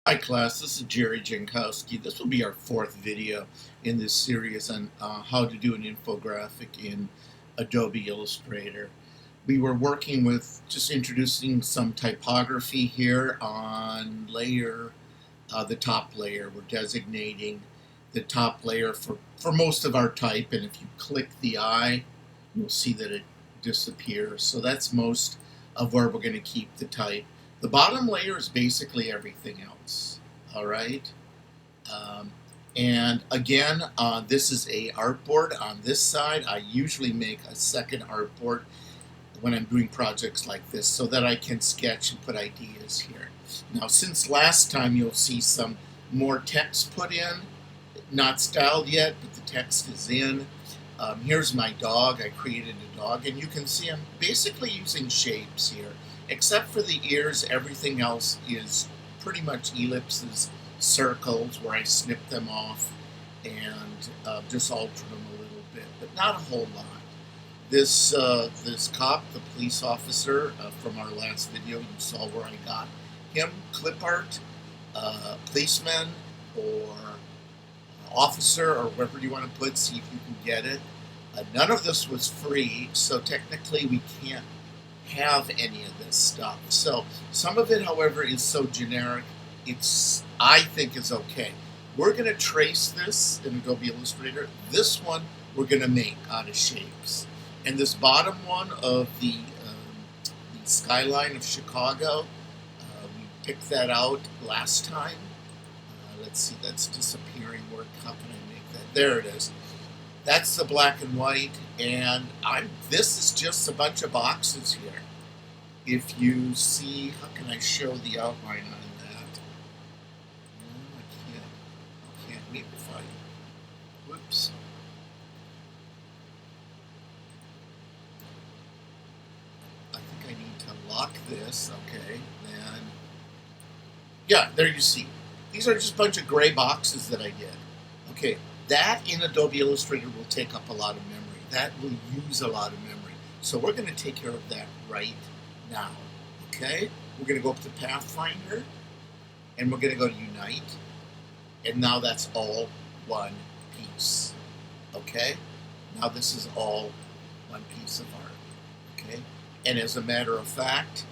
Hi class, this is Jerry Jankowski. This will be our fourth video in this series on how to do an infographic in Adobe Illustrator. We were working with just introducing some typography here on the top layer. We're designating the top layer for most of our type, and if you click the eye, you'll see that it disappears. So that's most of where we're going to keep the type. The bottom layer is basically everything else. All right. And again, this is a artboard. On this side, I usually make a second artboard when I'm doing projects like this so that I can sketch and put ideas here. Now, since last time, you'll see some more text put in. Not styled yet, but the text is in. Here's my dog. I created a dog, and you can see I'm basically using shapes here. Except for the ears, everything else is pretty much ellipses, circles, where I snip them off and just alter them a little bit, but not a whole lot. This cop, the police officer from our last video, you saw where I got him, clip art, policeman, or officer, or whatever you want to put, see if you can get it. None of this was free, so technically we can't have any of this stuff. So some of it, however, is so generic, I think is okay. We're going to trace this in Adobe Illustrator. This one we're going to make out of shapes. And this bottom one of the skyline of Chicago, we picked that out last time. Let's see, that's disappearing. How can I make that? There it is. That's the black and white, and this is just a bunch of boxes here. If you see, how can I show the outline on that? No, I can't. Maybe if whoops. I think I need to lock this, okay, then, yeah, there you see. These are just a bunch of gray boxes that I did. Okay, that in Adobe Illustrator will take up a lot of memory. That will use a lot of memory. So we're going to take care of that right now. Okay? We're going to go up to Pathfinder, and we're going to go to Unite, and now that's all one piece. Okay? Now this is all one piece of art. Okay? And as a matter of fact,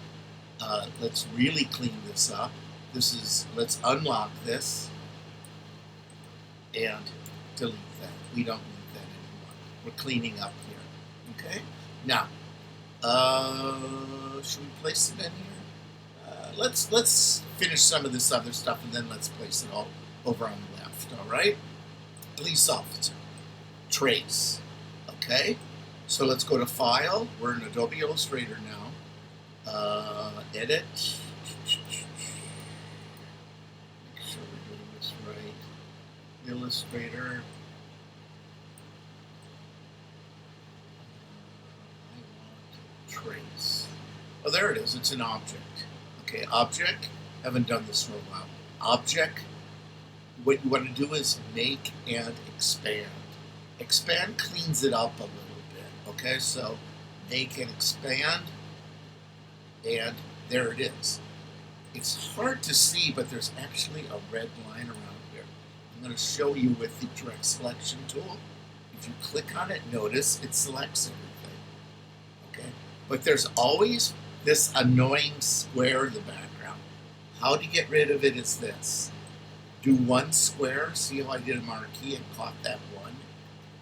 let's really clean this up. Let's unlock this and delete that. We don't need that anymore. We're cleaning up here. Okay? Now, should we place it in here? Let's finish some of this other stuff, and then let's place it all over on the left. All right? Police officer. Trace. Okay? So let's go to File. We're in Adobe Illustrator now. Edit. Illustrator. I want trace. Oh, there it is. It's an object. Okay, object. Haven't done this for a while. Object. What you want to do is make and expand. Expand cleans it up a little bit. Okay, so make and expand. And there it is. It's hard to see, but there's actually a red line around here. I'm going to show you with the direct selection tool. If you click on it, notice it selects everything. Okay? But there's always this annoying square in the background. How to get rid of it is this. Do one square. See how I did a marquee and caught that one?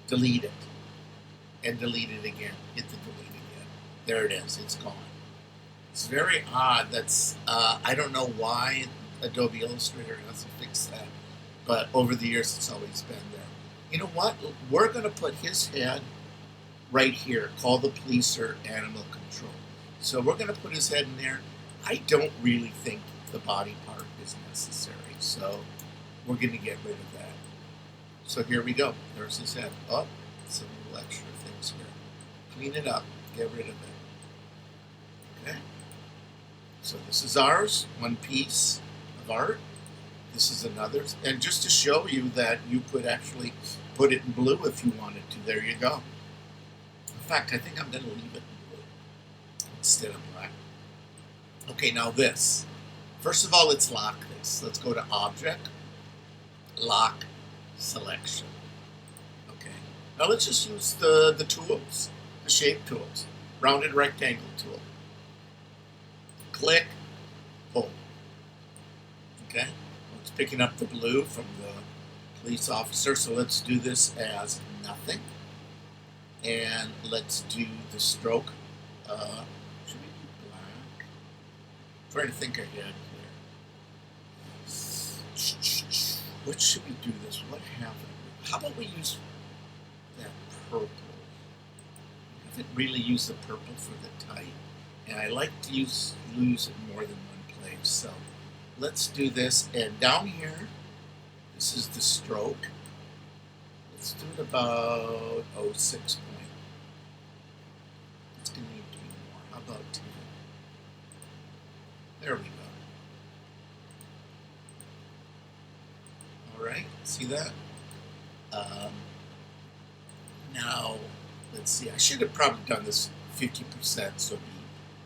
Delete it. And delete it again. Hit the delete again. There it is. It's gone. It's very odd. I don't know why Adobe Illustrator hasn't fixed that. But over the years, it's always been there. You know what? We're going to put his head right here, call the police or animal control. So we're going to put his head in there. I don't really think the body part is necessary. So we're going to get rid of that. So here we go. There's his head. Oh, some little extra things here. Clean it up. Get rid of it. Okay? So this is ours. One piece of art. This is another, and just to show you that you could actually put it in blue if you wanted to. There you go. In fact, I think I'm going to leave it in blue instead of black. Okay, now this. First of all, let's lock this. Let's go to Object, Lock, Selection. Okay. Now let's just use the tools, the shape tools. Rounded rectangle tool. Click, pull. Okay. It's picking up the blue from the police officer, so let's do this as nothing. And let's do the stroke. Should we do black? I'm trying to think ahead here. What should we do this? What happened? How about we use that purple? I haven't really used the purple for the type, and I like to use it more than one place. So let's do this, and down here, this is the stroke. Let's do it about 0.6 point. It's going to need to be more. How about 10? There we go. All right, see that? Now, let's see. I should have probably done this 50% so it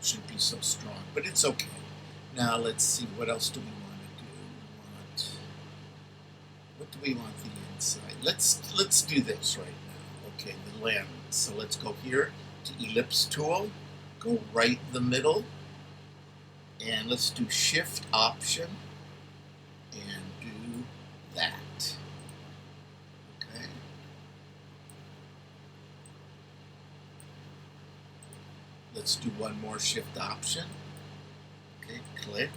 shouldn't be so strong, but it's okay. Now let's see. What else do we want to do? What do we want the inside? Let's do this right now. Okay, the lens. So let's go here to Ellipse Tool. Go right in the middle, and let's do Shift Option and do that. Okay. Let's do one more Shift Option. Okay, click.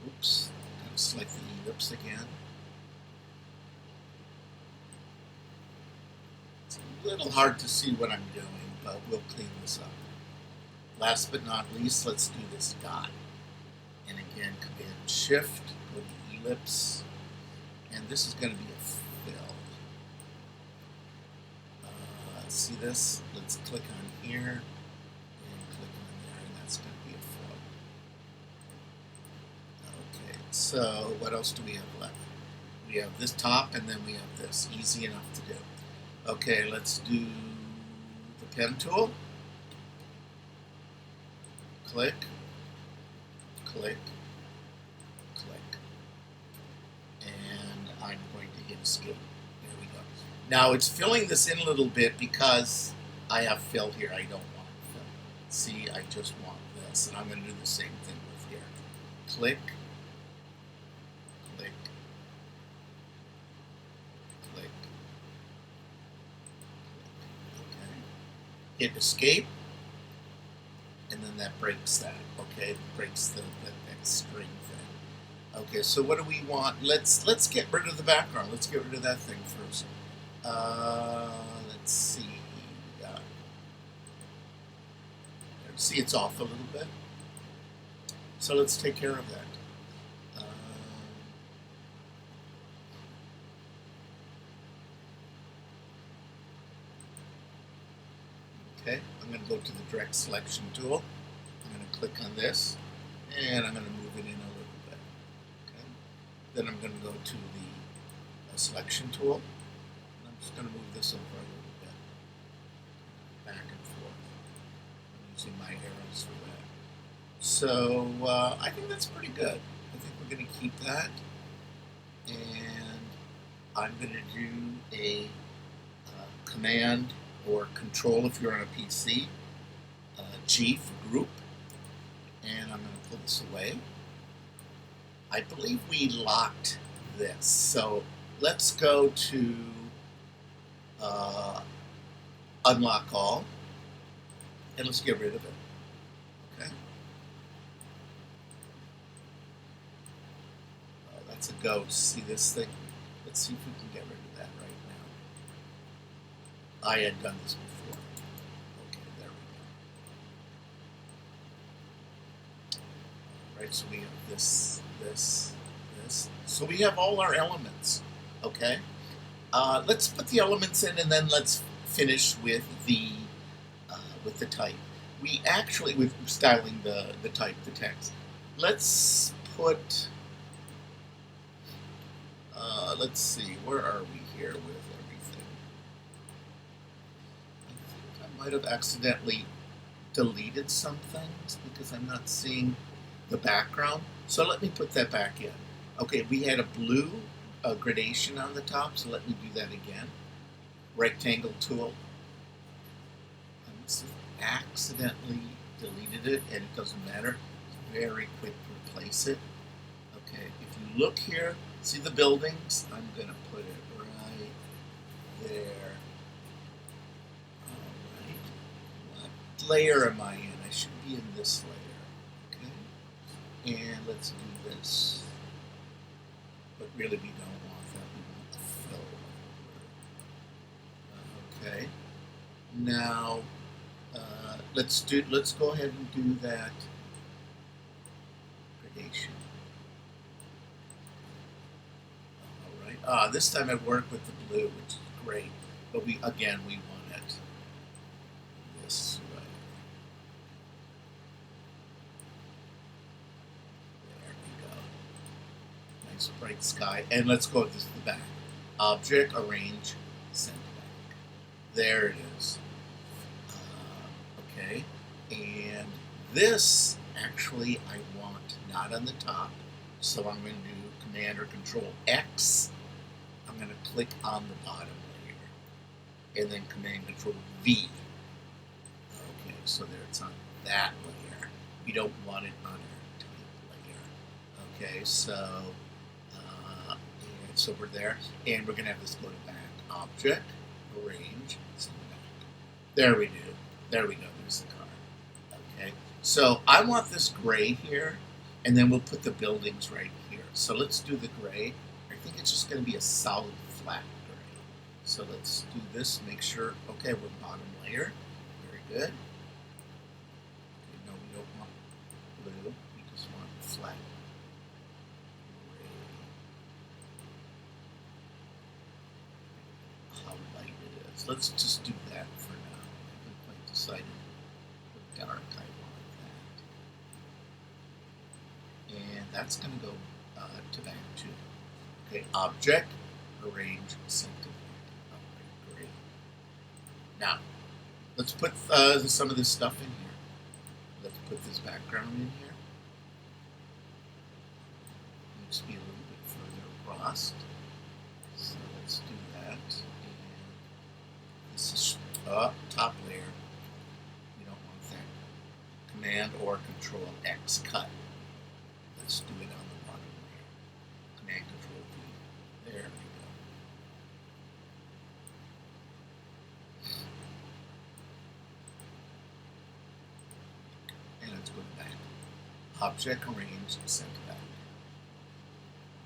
Oops. Gotta select the ellipse again. It's a little hard to see what I'm doing, but we'll clean this up. Last but not least, let's do this dot. And again, Command Shift, go to Ellipse, and this is going to be a fill. See this? Let's click on here, and click on there, and that's going to be a fill. Okay, so what else do we have left? We have this top, and then we have this. Easy enough to do. Okay, let's do the pen tool. Click, click, click, and I'm going to hit Escape. There we go. Now it's filling this in a little bit because I have fill here. I don't want fill. See, I just want this, and I'm going to do the same thing with here. Click, click, click, click. Okay. Hit Escape. And then that breaks that, okay? It breaks that string thing. Okay, so what do we want? Let's get rid of the background. Let's get rid of that thing first. Let's see. See, it's off a little bit. So let's take care of that. Okay, I'm going to go to the Direct Selection tool. I'm going to click on this, and I'm going to move it in a little bit. Okay. Then I'm going to go to the Selection tool, and I'm just going to move this over a little bit, back and forth. I'm using my arrows for that. So I think that's pretty good. I think we're going to keep that, and I'm going to do a Command or Control if you're on a PC, G for group, and I'm going to pull this away. I believe we locked this, so let's go to Unlock All, and let's get rid of it. Okay. That's a ghost. See this thing? Let's see if we can get rid of that right now. I had done this before. Okay, there we go. All right, so we have this, this, this. So we have all our elements. Okay. Let's put the elements in, and then let's finish with the type. We actually, with styling the type, the text. Let's put. Let's see. Where are we here with everything? I think I might have accidentally deleted some things because I'm not seeing the background. So let me put that back in. Okay, we had a blue gradation on the top, so let me do that again. Rectangle tool. I must have accidentally deleted it, and it doesn't matter. It's very quick to replace it. Okay, if you look here, see the buildings? I'm going to put it right there. All right. What layer am I in? I should be in this layer. Okay. And let's do this. But really we don't want that. We want the fill. Okay. Now let's go ahead and do that gradation. This time I work with the blue, which is great. But we want it this way. There we go. Nice bright sky. And let's go with this to the back. Object, arrange, send back. There it is. Okay. And this, actually, I want not on the top. So I'm going to do Command or Control X. I'm going to click on the bottom layer, and then Command Control V. Okay, so there it's on that layer. We don't want it on our type layer. Okay, so we're there, and we're going to have this go to back. Object, arrange, send back. There we do. There we go. There's the car. Okay, so I want this gray here, and then we'll put the buildings right here. So let's do the gray. I think it's just going to be a solid flat gray. So let's do this, make sure, okay, we're bottom layer. Very good. Okay, no, we don't want blue. We just want flat gray. How light it is. Let's just do that for now. I haven't quite decided what dark I want that. And that's going to go to back too. Okay, object, arrange, send to back. Okay, great. Now, let's put some of this stuff in here. Let's put this background in here. Needs to be a little bit further across. So let's do that. And this is top layer. We don't want that. Command or Control X, cut. Let's do it on the bottom layer. Command Control V. There we go. And let's go back. Object, arrange, send back.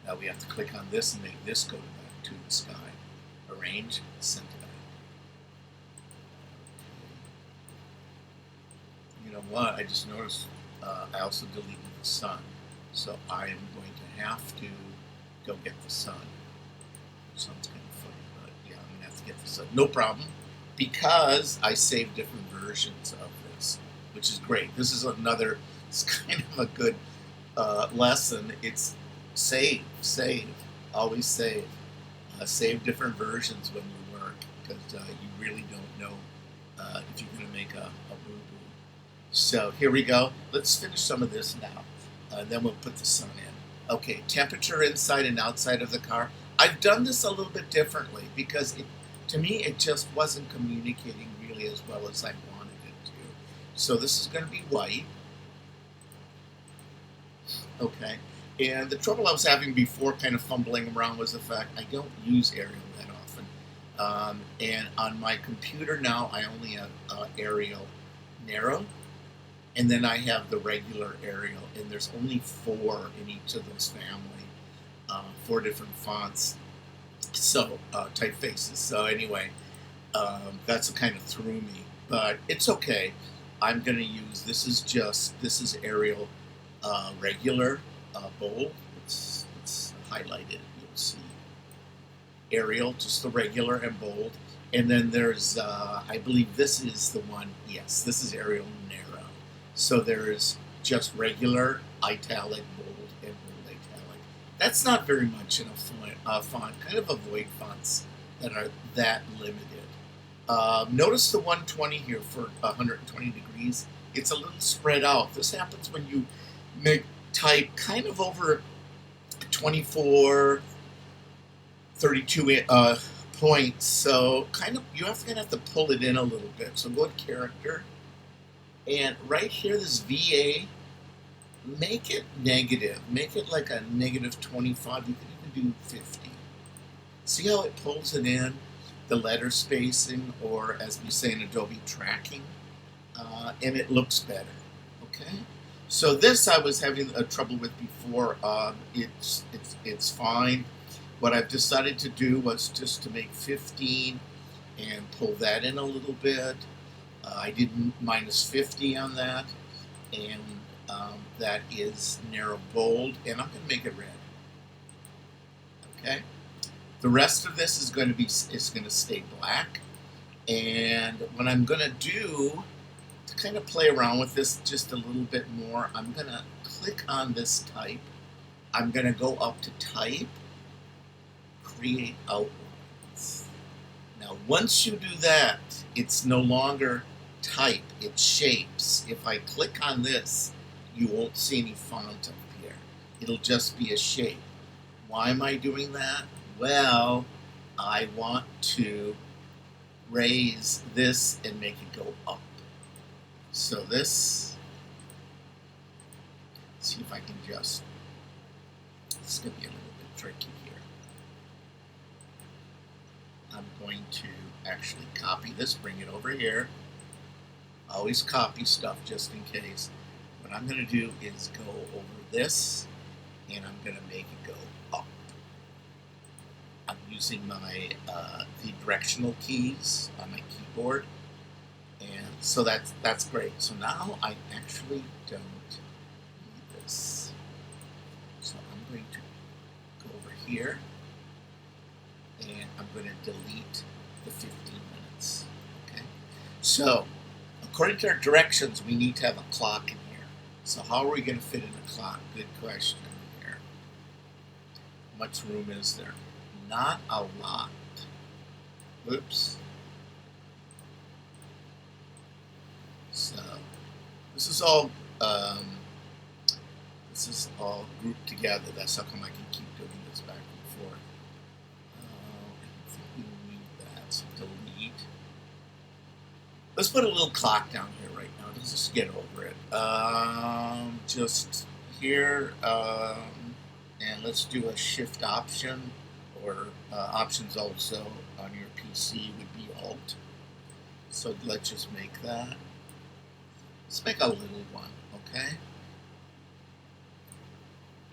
Now we have to click on this and make this go back to the sky. Arrange, send back. You know what? I just noticed I also deleted the sun. So I am going to have to go get the sun. Sounds kind of funny, but yeah, I'm going to have to get the sun. No problem, because I saved different versions of this, which is great. This is another, it's kind of a good lesson. It's save, always save. Save different versions when you work, because you really don't know if you're going to make a boo-boo. So here we go. Let's finish some of this now. Then we'll put the sun in. Okay, temperature inside and outside of the car. I've done this a little bit differently because to me it just wasn't communicating really as well as I wanted it to. So this is going to be white. Okay, and the trouble I was having before, kind of fumbling around, was the fact I don't use Arial that often. And on my computer now, I only have Arial Narrow. And then I have the regular Arial, and there's only 4 in each of those family, 4 different fonts, so typefaces. So anyway, that's what kind of threw me, but it's okay. I'm going to use, this is Arial regular bold. It's highlighted. You'll see Arial, just the regular and bold, and then there's I believe this is the one. Yes, this is Arial Narrow. So there's just regular, italic, bold, and bold italic. That's not very much in a font. Kind of avoid fonts that are that limited. Notice the 120 here for 120 degrees. It's a little spread out. This happens when you make type kind of over 24, 32 points. So kind of you're gonna have to pull it in a little bit. So go to character, and right here, this VA, make it negative. Make it like a negative 25. You can even do 50. See how it pulls it in, the letter spacing, or as we say in Adobe, tracking, and it looks better. Okay. So this I was having trouble with before. It's fine. What I've decided to do was just to make 15 and pull that in a little bit. I did minus 50 on that, and that is narrow bold, and I'm going to make it red. Okay. The rest of this is going to stay black, and what I'm going to do to kind of play around with this just a little bit more, I'm going to click on this type. I'm going to go up to type, create outlines. Now, once you do that, it's no longer type, it's shapes. If I click on this, you won't see any font up here. It'll just be a shape. Why am I doing that? Well, I want to raise this and make it go up. So this, let's see if I can just, it's going to be a little bit tricky here. I'm going to actually copy this, bring it over here. Always copy stuff just in case. What I'm going to do is go over this, and I'm going to make it go up. I'm using my the directional keys on my keyboard, and so that's great. So now I actually don't need this. So I'm going to go over here, and I'm going to delete the 15 minutes. Okay. So according to our directions, we need to have a clock in here. So how are we going to fit in a clock? Good question here. How much room is there? Not a lot. Oops. So this is all grouped together. That's how come I can keep doing this back and forth. I think we need that. So delete. Let's put a little clock down here right now. Let's just get over it. Just here, and let's do a shift option, or options also on your PC would be Alt. So let's just make that. Let's make a little one, okay?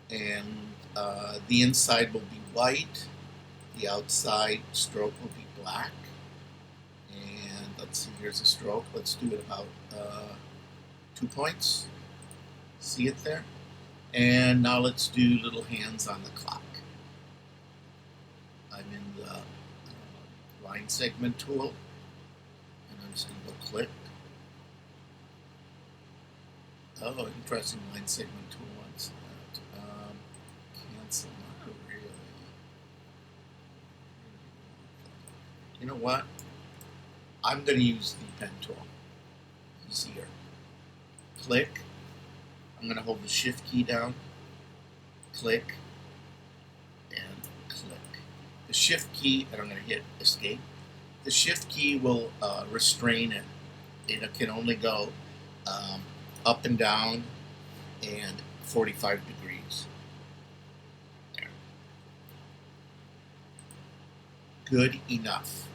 And the inside will be white. The outside stroke will be black. And let's see, here's a stroke. Let's do it about 2 points. See it there? And now let's do little hands on the clock. I'm in the line segment tool, and I'm just going to go click. Oh, interesting, line segment tool wants that. Cancel, not really. You know what? I'm going to use the pen tool. Easier. Click. I'm going to hold the Shift key down. Click. And click. The Shift key, and I'm going to hit Escape. The Shift key will restrain it. It can only go up and down and 45 degrees. There. Good enough.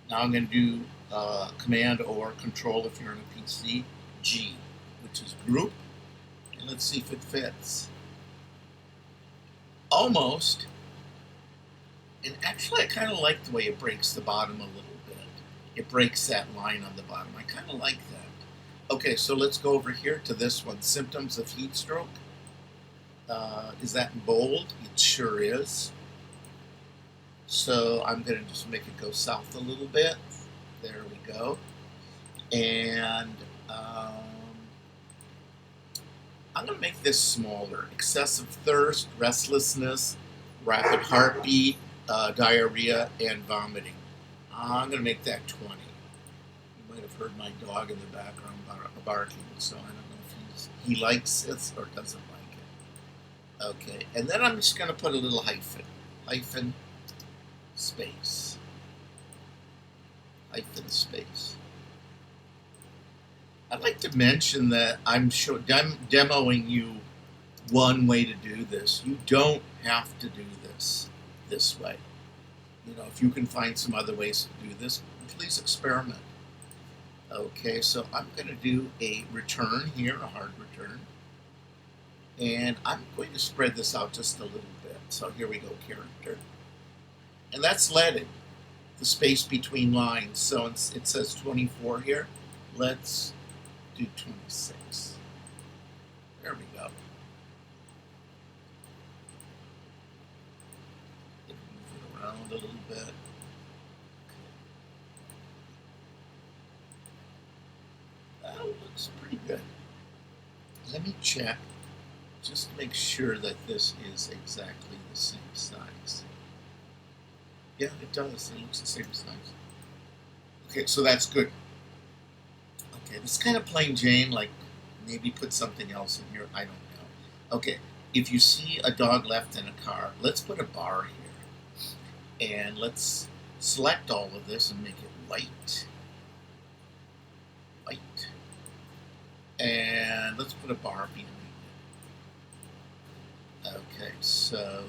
Now I'm going to do Command or Control if you're on a PC, G, which is group, and let's see if it fits. Almost. And actually I kind of like the way it breaks the bottom a little bit. It breaks that line on the bottom. I kind of like that. Okay, so let's go over here to this one, Symptoms of Heat Stroke. Is that in bold? It sure is. So I'm going to just make it go south a little bit. There we go. And I'm going to make this smaller. Excessive thirst, restlessness, rapid heartbeat, diarrhea, and vomiting. I'm going to make that 20. You might have heard my dog in the background barking, so I don't know if he likes it or doesn't like it. Okay, and then I'm just going to put a little hyphen, space, hyphen, space. I'd like to mention that I'm demoing you one way to do this. You don't have to do this way. You know, if you can find some other ways to do this, please experiment. Okay, so I'm going to do a return here, a hard return. And I'm going to spread this out just a little bit. So here we go, character. And that's leaded, the space between lines. So it says 24 here. Let's do 26. There we go. Move it around a little bit. That looks pretty good. Let me check just to make sure that this is exactly the same size. Yeah, it does. It looks the same size. Okay, so that's good. Okay, this is kind of plain Jane, like maybe put something else in here. I don't know. Okay, if you see a dog left in a car, let's put a bar here. And let's select all of this and make it white. White. And let's put a bar behind it. Okay, so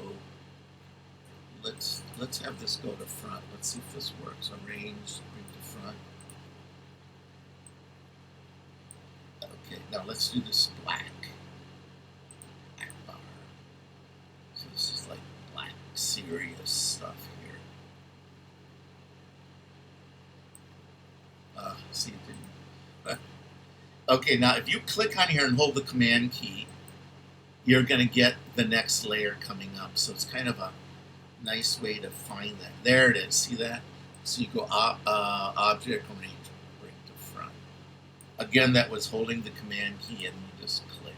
let's have this go to front. Let's see if this works. Arrange, bring to front. Okay, now let's do this black. Black bar. So this is like black, serious stuff here. See, it didn't. Okay, now if you click on here and hold the Command key, you're going to get the next layer coming up. So it's kind of a nice way to find that. There it is. See that? So you go Object, Arrange, Bring to Front. Again, that was holding the Command key and you just click.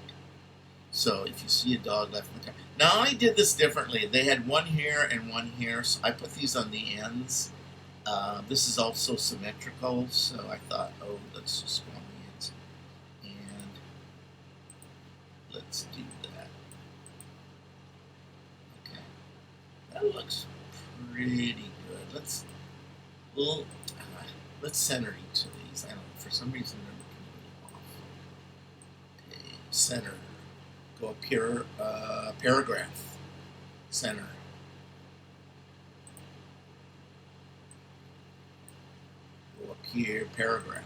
So if you see a dog left in the car. Now I did this differently. They had one here and one here, so I put these on the ends. This is also symmetrical, so I thought, oh, let's just go on the ends. And let's do that. Okay. That looks pretty good. Let's center each of these. I don't know, for some reason they're looking a little off. Okay, center. Go up here, paragraph. Center. Go up here, paragraph.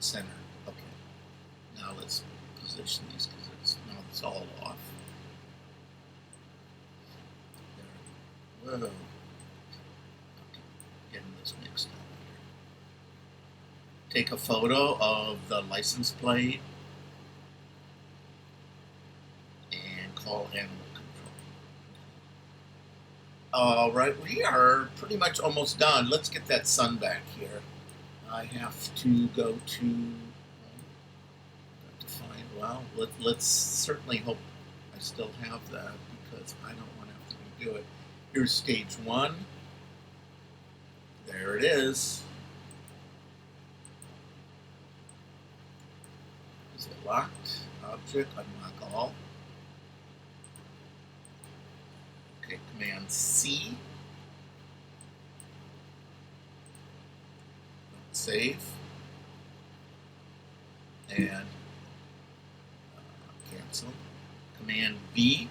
Center. Okay. Now let's position these because now it's all off. There. Whoa. Okay. Getting this mixed up here. Take a photo of the license plate and call animal control. All right, we are pretty much almost done. Let's get that sun back here. I have to go to find, well, let's certainly hope I still have that because I don't want to have to redo it. Here's stage 1. There it is. Is it locked? Object, unlock all. Okay, Command C. Save. And cancel. Command V.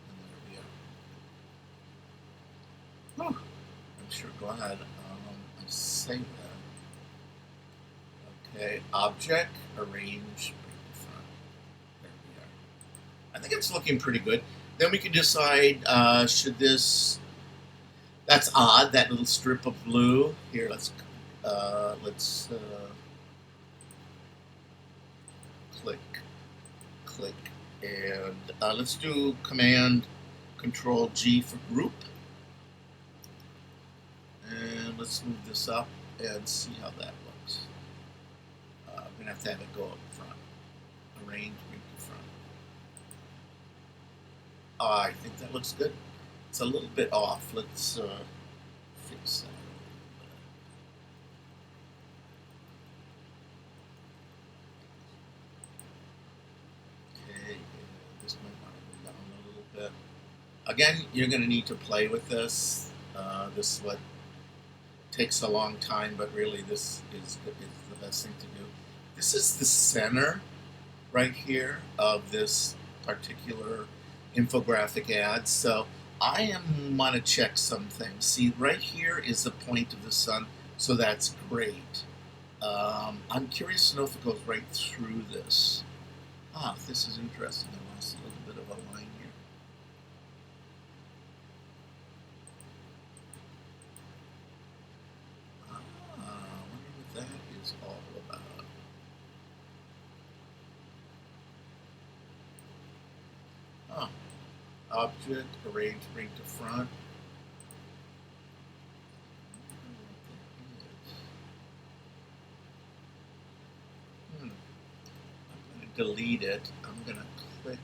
And there we are. Oh, I'm sure glad I saved that. Okay, object, arrange, bring to front. There we are. I think it's looking pretty good. Then we can decide, should this, that's odd, that little strip of blue. Here, let's click, and let's do Command Control G for group. And let's move this up and see how that looks. I'm going to have it go up front. Arrange, bring to front. I think that looks good. It's a little bit off. Let's fix that. Again, you're going to need to play with this. This is what takes a long time, but really this is the best thing to do. This is the center right here of this particular infographic ad. So I want to check some things. See, right here is the point of the sun, so that's great. I'm curious to know if it goes right through this. This is interesting. I want to see a little bit of a line here. I wonder what that is all about. Object, arrange, bring to front. I'm going to delete it. I'm going to click.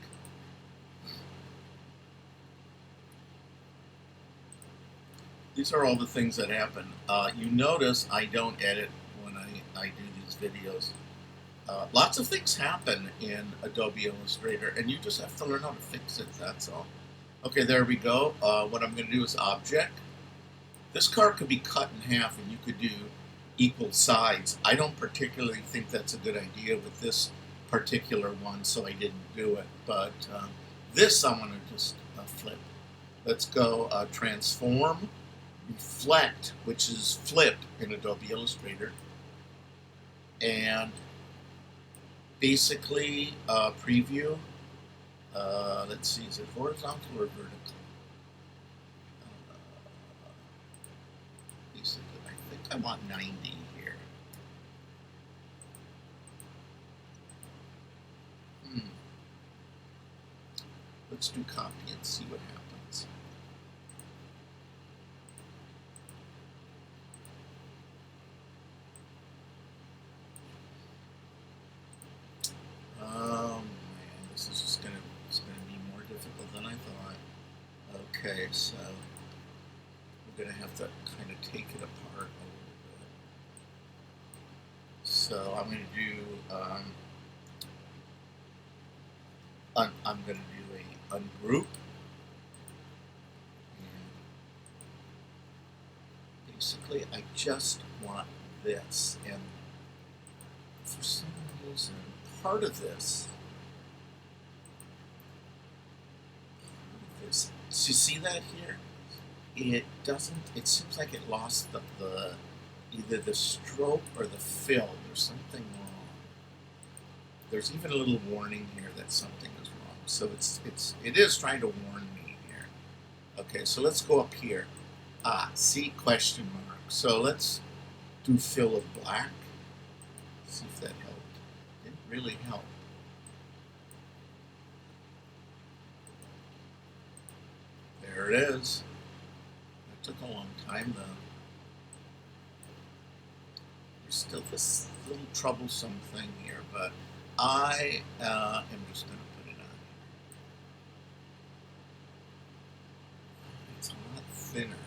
These are all the things that happen. You notice I don't edit when I do these videos. Lots of things happen in Adobe Illustrator, and you just have to learn how to fix it, that's all. Okay, there we go. What I'm going to do is object. This card could be cut in half, and you could do equal sides. I don't particularly think that's a good idea with this particular one, so I didn't do it. But this I want to just flip. Let's go transform, reflect, which is flip in Adobe Illustrator, and basically preview. Let's see, is it horizontal or vertical? Basically, I think I want 90 here. Let's do copy and see what happens. Oh man, this is just it's gonna be more difficult than I thought. Okay, so we're gonna have to kind of take it apart a little bit. So I'm gonna do I'm gonna do a ungroup, and basically I just want this, and for some reason part of this. So you see that here? It doesn't. It seems like it lost the either the stroke or the fill. There's something wrong. There's even a little warning here that something is wrong. So it is trying to warn me here. Okay, so let's go up here. See question mark. So let's do fill of black. See if that helped. It didn't really help. There it is. It took a long time though. There's still this little troublesome thing here, but I am just going to put it on here. It's a lot thinner.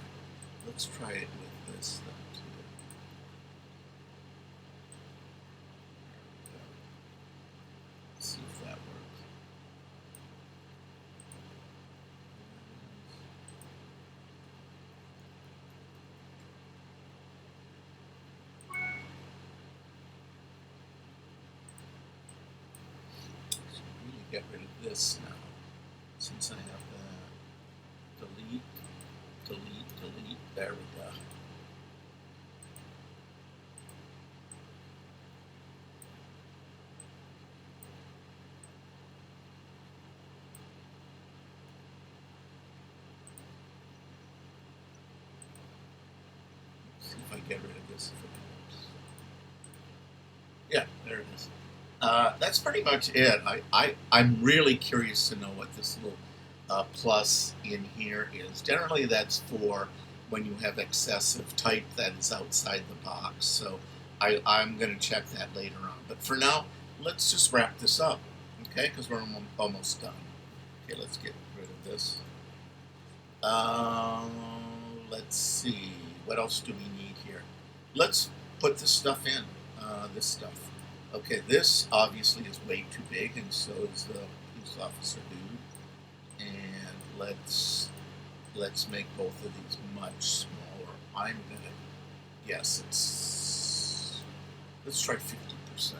Let's try it with this though too. There we go. Let's see if that works. Get rid of this now, since I have that. Delete, delete, delete. There we go. See if I get rid of this. Yeah, there it is. That's pretty much it. I'm really curious to know what this little plus in here is. Generally, that's for when you have excessive type that is outside the box. So I'm going to check that later on. But for now, let's just wrap this up, okay? Because we're almost done. Okay, let's get rid of this. Let's see. What else do we need here? Let's put this stuff in. This stuff. Okay, this obviously is way too big, and so is the police officer dude. And let's make both of these much smaller. I'm gonna guess let's try 50%. You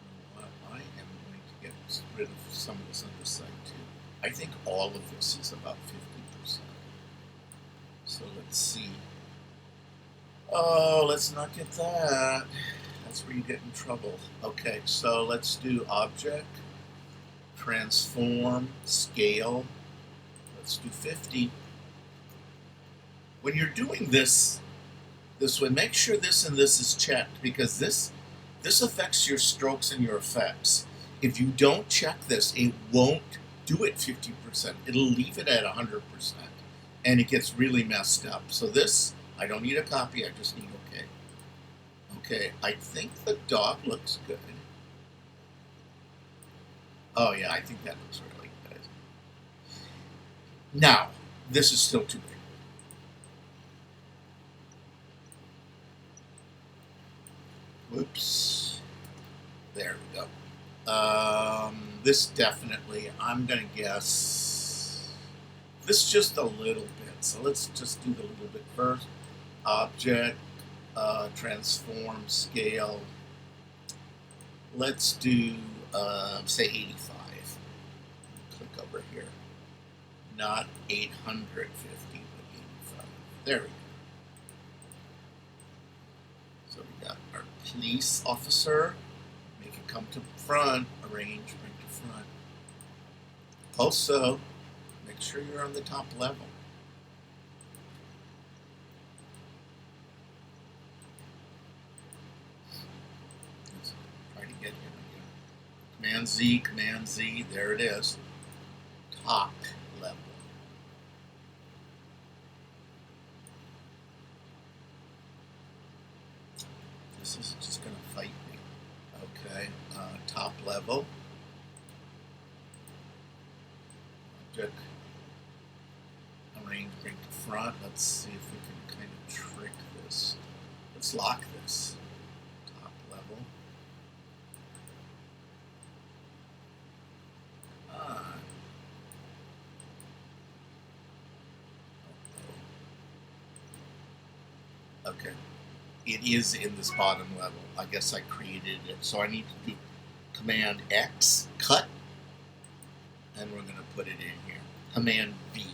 know what? I am going to get rid of some of this underside too. I think all of this is about 50%. So let's see. Oh, let's not get that. That's where you get in trouble. Okay, so let's do object, transform, scale. Let's do 50. When you're doing this way, make sure this and this is checked, because this affects your strokes and your effects. If you don't check this, it won't do it 50%. It'll leave it at 100%, and it gets really messed up. So this, I don't need a copy, I just need OK. Okay, I think the dog looks good. Oh yeah, I think that looks really good. Now, this is still too big. Whoops. There we go. This definitely, I'm going to guess, this just a little bit. So let's just do the little bit first. Object, transform, scale. Let's do, say 85. Click over here. Not 850, but 85. There we go. So we got our police officer. Make it come to front. Arrange, bring to front. Also, make sure you're on the top level. Let's try to get him again. Command Z, there it is. Top level. This is just going to fight me. Okay, top level. Object. Arrange, bring to front. Let's see if we can kind of trick this. Let's lock this. Top level. Okay. It is in this bottom level. I guess I created it. So I need to do Command X, cut, and we're going to put it in here. Command V.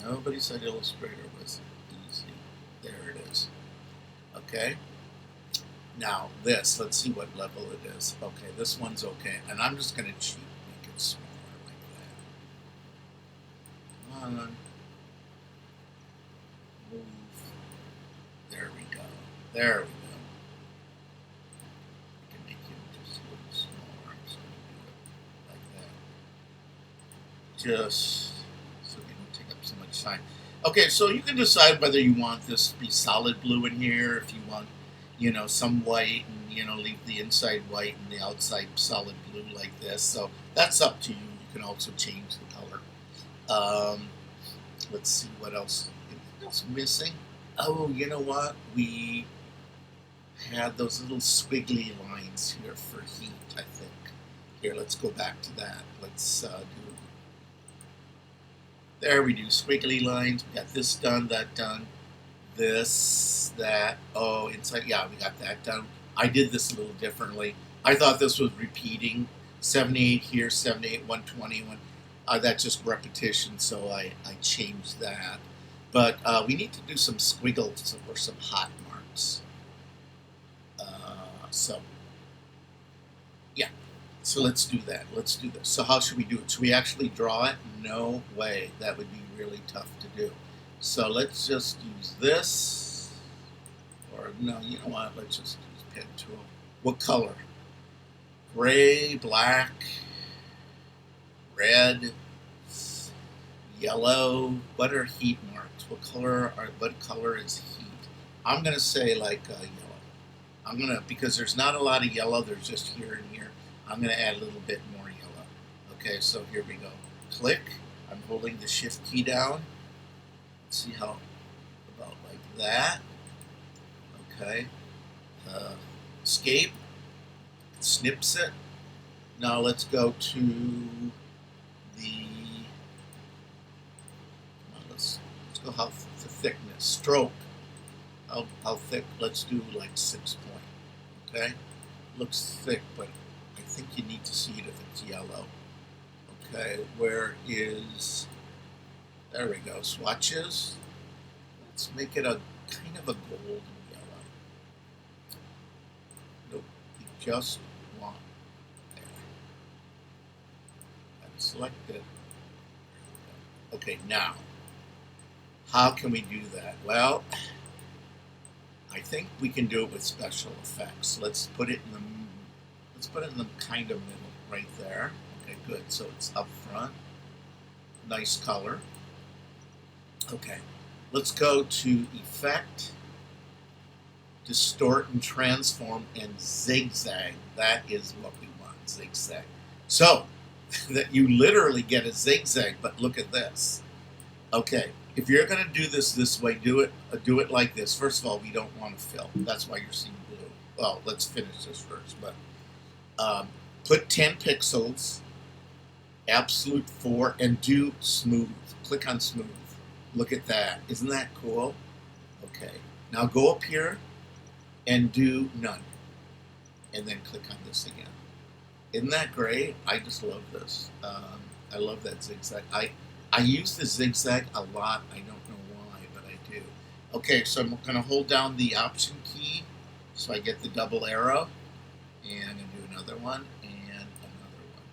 Nobody said Illustrator was easy. There it is. Okay. Now this, let's see what level it is. Okay, this one's okay. And I'm just going to cheat, make it smaller like that. Come on. Move. There we go. There we go. I can make him just a little smaller. I'm just going to do it like that. Just so we don't take up so much time. Okay, so you can decide whether you want this to be solid blue in here, if you want, you know, some white, and, you know, leave the inside white and the outside solid blue like this. So that's up to you. You can also change the color. Let's see what else. Anything else missing? Oh, you know what? We had those little squiggly lines here for heat, I think. Here, let's go back to that. Let's do... There we do, squiggly lines. We got this done, that done. This, that. Oh, inside, yeah, we got that done. I did this a little differently. I thought this was repeating. 78 here, 78, 120. That's just repetition, so I changed that. But we need to do some squiggles or some hot marks. So, yeah. So let's do that. Let's do this. So how should we do it? Should we actually draw it? No way. That would be really tough to do. So let's just use this. Or no, you know what? Let's just use pen tool. What color? Gray, black, red, yellow. What are heat marks? What color is heat? I'm gonna say like yellow. I'm gonna, because there's not a lot of yellow, there's just here and here. I'm gonna add a little bit more yellow. Okay, so here we go. Click. I'm holding the Shift key down. Let's see how about like that. Okay. Escape. Snips it. Now let's go to the, let's go how the thickness, stroke, how thick, let's do like 6 point, okay? Looks thick, but I think you need to see it if it's yellow. Okay, where is, there we go, swatches. Let's make it a kind of a golden yellow. Nope, you just want there. And select it. Okay, now, how can we do that? Well, I think we can do it with special effects. Let's put it in the kind of middle right there. Okay, good. So it's up front. Nice color. Okay, let's go to Effect, Distort and Transform, and Zigzag. That is what we want, Zigzag. So that you literally get a zigzag, but look at this. Okay, if you're going to do this way, do it like this. First of all, we don't want to fill. That's why you're seeing blue. Well, let's finish this first. But put 10 pixels, absolute 4, and do smooth. Click on smooth. Look at that. Isn't that cool? Okay. Now go up here and do none. And then click on this again. Isn't that great? I just love this. I love that zigzag. I use the zigzag a lot. I don't know why, but I do. Okay, so I'm going to hold down the Option key so I get the double arrow. And I'm going to do another one and another one.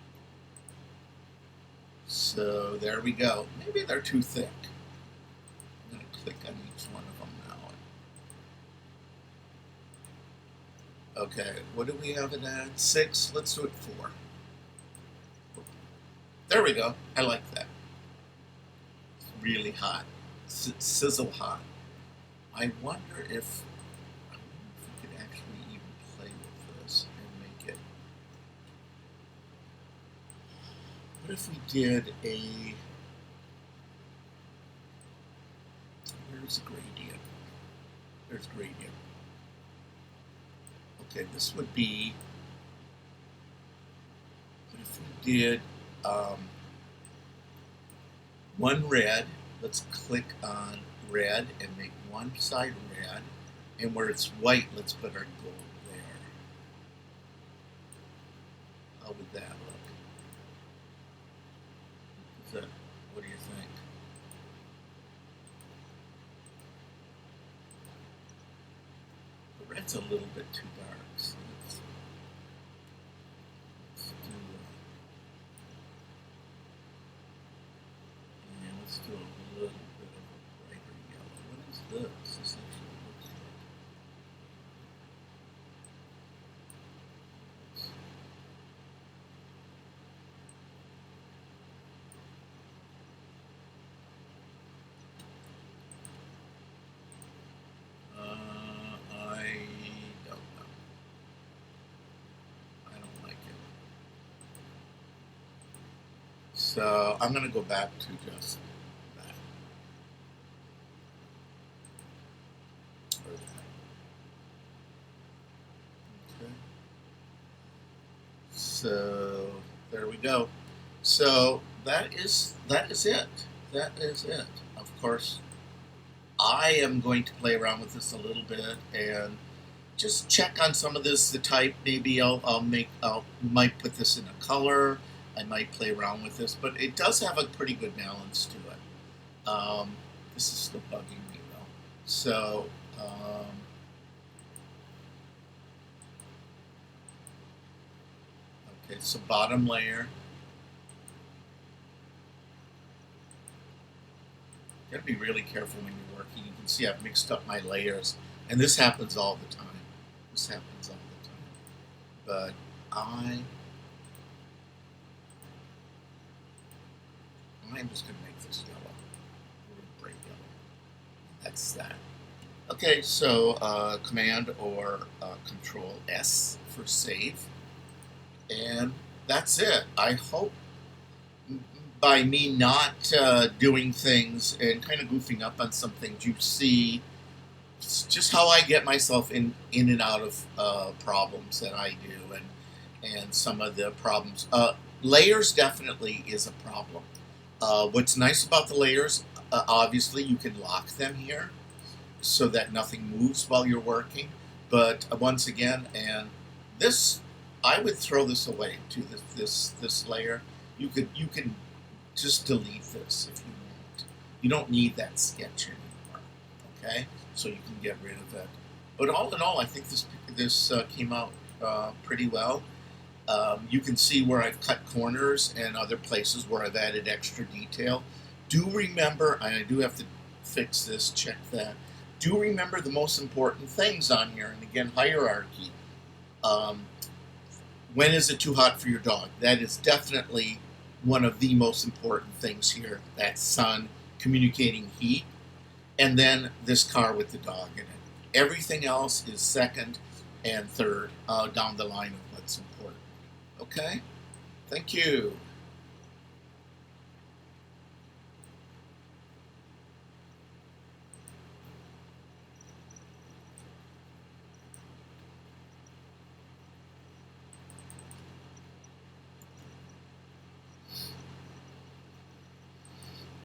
So there we go. Maybe they're too thick. I'm going to click on each one of them now. Okay, what do we have it at? 6. Let's do it 4. There we go. I like that. It's really hot. Sizzle hot. I wonder if we could actually even play with this and make it. What if we did a, where's the gradient? There's gradient. Okay, this would be, what if we did one red, let's click on red and make one side red, and where it's white, let's put our gold there. How would that look? What do you think? The red's a little bit too dark, so let's do let's do a little bit of a brighter yellow. What is this? This actually looks like. I don't know. I don't like it. So I'm going to go back to just that. Or that. Okay. So there we go. So that is it. That is it. Of course, I am going to play around with this a little bit and just check on some of this. The type, maybe I might put this in a color. I might play around with this, but it does have a pretty good balance to it. This is still bugging me though. So okay, so bottom layer. You gotta be really careful when you're working. You can see I've mixed up my layers, and this happens all the time. This happens all the time. But I'm just gonna make this yellow, a little bright yellow. That's that. Okay, so Command or Control S for save, and that's it. I hope by me not doing things and kind of goofing up on some things, you see just how I get myself in and out of problems that I do, and some of the problems. Layers definitely is a problem. What's nice about the layers, obviously you can lock them here so that nothing moves while you're working. But once again, and this, I would throw this away to this layer. You can just delete this if you want. You don't need that sketch anymore. Okay, so you can get rid of it. But all in all, I think this came out pretty well. You can see where I've cut corners and other places where I've added extra detail. Do remember, and I do have to fix this, check that. Do remember the most important things on here, and again, hierarchy. When is it too hot for your dog? That is definitely one of the most important things here. That sun communicating heat, and then this car with the dog in it. Everything else is second and third down the line of what's important. Okay? Thank you.